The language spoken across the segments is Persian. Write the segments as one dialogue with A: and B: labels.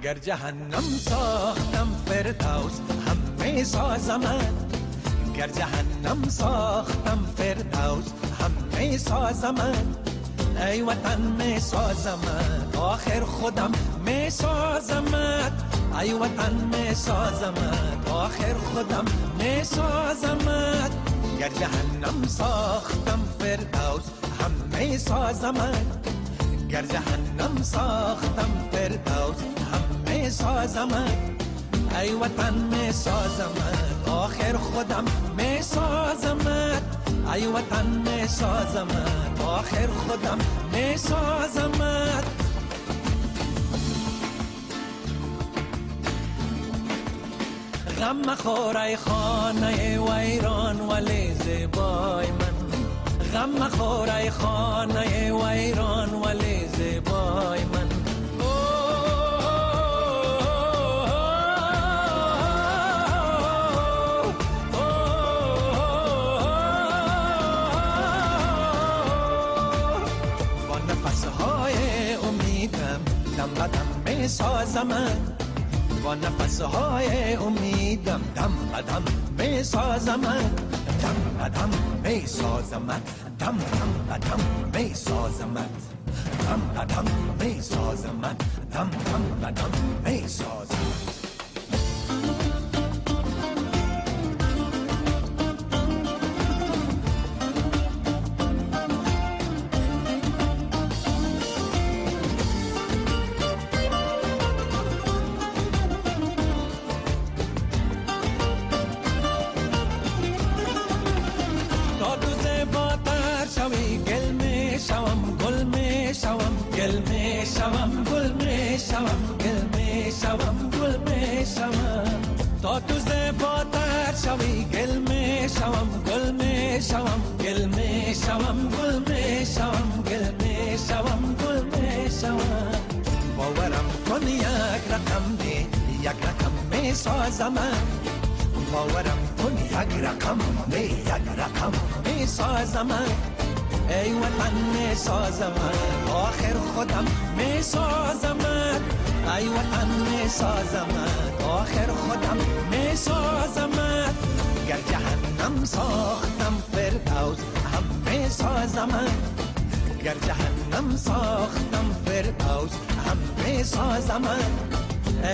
A: گر جهنم ساختم فردوس همه سازمت، گر جهنم ساختم فردوس همه سازمت، ای وطن می سازمت آخر خودم می سازمت، ای وطن می سازمت آخر خودم می سازمت، گر جهنم ساختم فردوس همه سازمت، گر جهنم ساختم فردوس همه سازمت، ای وطن می سازمت آخر خودم می سازمت، ای وطن می سازمت آخر خودم می سازمت. غم مخور ای خانه ویران ولی زیبای من، غم مخور ای خانه ویران ولی زیبای من، با نفسهای امیدم دم بدم می سازمت، با نفسهای امیدم دم بدم می سازمت، دم بدم می سازمت، دم بدم می سازمت، دم بدم می سازمت، دم بدم می سازمت. گل می شوم گل می شوم گل می شوم گل می شوم گل می شوم گل می شوم، تا تو زیباتر شوی گل می شوم گل می شوم گل می شوم گل می شوم گل می شوم گل می شوم، باورم کن یک رقم دی یک رقم می سازمت، باورم کن یک رقم دی یک رقم می سازمت، ای وطن می سازمت آخر خودم می سازمت، ای وطن می سازمت آخر خودم می سازمت، گر جهنم ساختم فردوس همه سازمت، گر جهنم ساختم فردوس همه سازمت،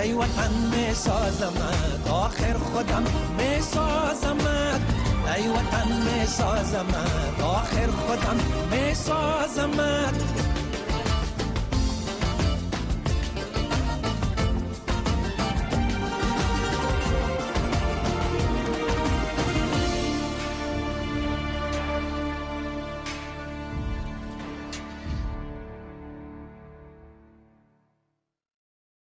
A: ای وطن می سازمت آخر خودم می سازمت، ای وطن می سازمت آخر خودم می سازمت.